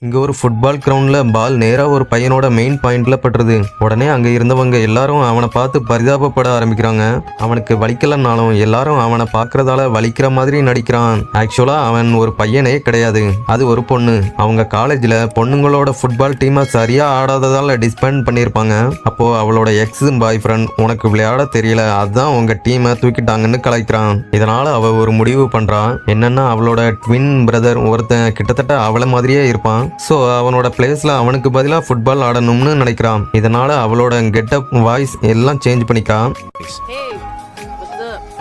இங்க ஒரு ஃபுட்பால் கிரவுண்ட்ல பால் நேரா ஒரு பையனோட மெயின் பாயிண்ட்ல பட்டுருது. உடனே அங்க இருந்தவங்க எல்லாரும் அவனை பார்த்து பரிதாபப்பட ஆரம்பிக்கிறாங்க. அவனுக்கு வலிக்கலன்னாலும் எல்லாரும் அவனை பார்க்கறதால வலிக்கிற மாதிரி நடிக்கிறான். ஆக்சுவலா அவன் ஒரு பையனே கிடையாது, அது ஒரு பொண்ணு. அவங்க காலேஜ்ல பொண்ணுங்களோட ஃபுட்பால் டீமை சரியா ஆடாததால டிஸ்பேண்ட் பண்ணியிருப்பாங்க. அப்போ அவளோட எக்ஸ் பாய் ஃப்ரெண்ட் உனக்கு விளையாட தெரியல, அதான் உங்க டீமை தூக்கிட்டாங்கன்னு கலாய்க்கிறான். இதனால அவ ஒரு முடிவு பண்றான். என்னன்னா அவளோட ட்வின் பிரதர் ஒருத்தன் கிட்டத்தட்ட அவளை மாதிரியே இருப்பான். சோ அவனோட பிளேஸ்ல அவனுக்கு பதிலா ஃபுட்பால் ஆடணும்னு நினைக்கிறான். இதனால அவளோட கெட்டப், வாய்ஸ் எல்லாம் சேஞ்ச் பண்ணிக்கான்.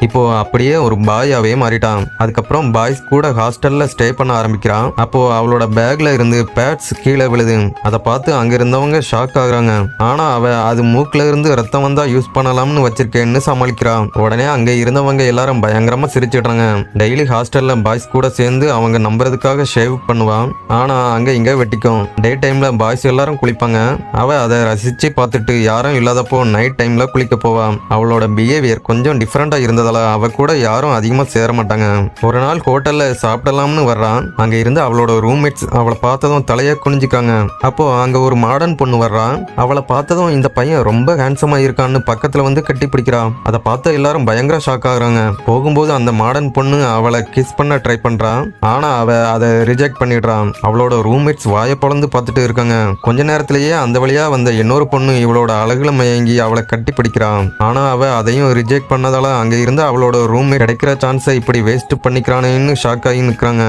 இப்போ அப்படியே ஒரு பாயாவே மாறிட்டான். அதுக்கப்புறம் பாய்ஸ் கூட ஹாஸ்டல்ல ஸ்டே பண்ண ஆரம்பிக்கிறான். அப்போ அவளோட பேக்ல இருந்து பேட்ஸ் கீழே விழுது. அதை பார்த்து அங்க இருந்தவங்க ஷாக் ஆகுறாங்க. ஆனா அவ அது மூக்குல இருந்து ரத்தம் வந்தா யூஸ் பண்ணலாம்னு வச்சிருக்கேன்னு சமாளிக்கிறான். உடனே அங்க இருந்தவங்க எல்லாரும் பயங்கரமா சிரிச்சிடுறாங்க. டெய்லி ஹாஸ்டல்ல பாய்ஸ் கூட சேர்ந்து அவங்க நம்புறதுக்காக ஷேவ் பண்ணுவான். ஆனா அங்க இங்க வெட்டிக்கும். டே டைம்ல பாய்ஸ் எல்லாரும் குளிப்பாங்க. அவ அதை ரசிச்சு பார்த்துட்டு யாரும் இல்லாதப்போ நைட் டைம்ல குளிக்க போவான். அவளோட பிஹேவியர் கொஞ்சம் டிஃப்ரெண்டா இருந்ததால அவ கூட யாரும் அதிகமா சேர மாட்டாங்க. ஒரு நாள் ஹோட்டல்ல சாப்பிடலாம்னு வர்றான். அங்க இருந்து அவளோட ரூம்மேட்ஸ் அவளை பார்த்ததும் தலைய குனிஞ்சுக்காங்க. அப்போ அங்க ஒரு மாடர்ன் பொண்ணு வர்றான். அவளை பார்த்ததும் இந்த பையன் ரொம்ப ஹேண்ட்ஸமா இருக்கான்னு பக்கத்துல வந்து கட்டி பிடிக்கிறான். அதை பார்த்து எல்லாரும் பயங்கர ஷாக் ஆகுறாங்க. போகும்போது அந்த மாடர்ன் பொண்ணு அவளை கிஸ் பண்ண ட்ரை பண்றான். ஆனா அவ அதை ரிஜெக்ட் பண்ணிடுறான். அவளோட ரூம்மேட்ஸ் வாயை பொளந்து பார்த்துட்டு இருக்காங்க. கொஞ்ச நேரத்திலேயே அந்த வழியா வந்த இன்னொரு பொண்ணு இவளோட அழகுல மயங்கி அவளை கட்டி பிடிக்கிறான். ஆனா அவ அதையும் ரிஜெக்ட் பண்ணதால அங்க இருந்து அவளோட ரூம்மேட் கிடைக்கிற சான்ஸை இப்படி வேஸ்ட் பண்ணிக்கிறானேன்னு ஷாக் ஆகி நிற்கிறாங்க.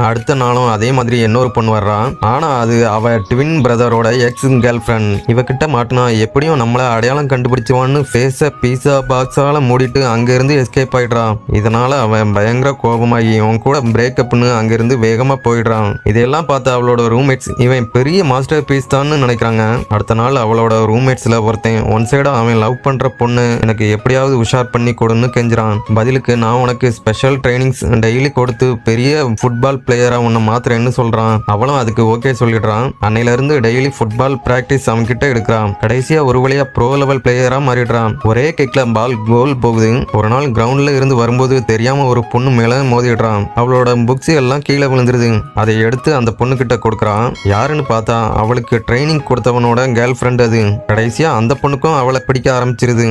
அடுத்த நாளும் அதே மாதிரி இன்னொரு பொண்ணு வர்றான். ஆனா அது அவ ட்வின் பிரதரோட எக்ஸ் கேர்ள் ஃப்ரெண்ட். இவகிட்ட மாட்டினா எப்படியும் நம்மள அடையாளம் கண்டுபிடிச்சுவான்னு ஃபேஸ பீஸா பாக்ஸால மூடிட்டு அங்க இருந்து எஸ்கேப் ஆயிடுறான். இதனால அவன் பயங்கர கோபமாகி அவன் கூட பிரேக்கப்னு அங்கிருந்து வேகமா போயிடுறான். இதெல்லாம் பார்த்து அவளோட ரூம்மேட்ஸ் இவன் பெரிய மாஸ்டர் பீஸ் தான் நினைக்கிறாங்க. அடுத்த நாள் அவளோட ரூம்மேட்ஸ்ல ஒருத்தன் ஒன் சைடா அவன் லவ் பண்ற பொண்ணு எனக்கு எப்படியாவது உஷார் பண்ணி கொடுன்னு கெஞ்சுறான். பதிலுக்கு நான் உனக்கு ஸ்பெஷல் ட்ரைனிங்ஸ் டெய்லி கொடுத்து பெரிய ஃபுட்பால் பிளேயரா உன்னை மாத்துறேன்னு சொல்றான். அவளும் அதுக்கு ஓகே சொல்லிடுறான். அன்னையில இருந்து டெய்லி ஃபுட்பால் பிராக்டிஸ் அவன் கிட்ட எடுக்கிறான். கடைசியா ஒரு வழியா ப்ரோ லெவல் பிளேயரா மாறிடுறான். ஒரே கிக்ல பால் கோல் போகுது. ஒரு நாள் கிரவுண்ட்ல இருந்து வரும்போது தெரியாம ஒரு பொண்ணு மேல மோதிடுறான். அவளோட புக்ஸ் எல்லாம் கீழே விழுந்துருது. அதை எடுத்து அந்த பொண்ணு கிட்ட கொடுக்கறான். யாருன்னு பார்த்தா அவளுக்கு ட்ரைனிங் கொடுத்தவனோட கேர்ள் ஃப்ரெண்ட் அது. கடைசியா அந்த பொண்ணுக்கும் அவளை பிடிக்க ஆரம்பிச்சிருது.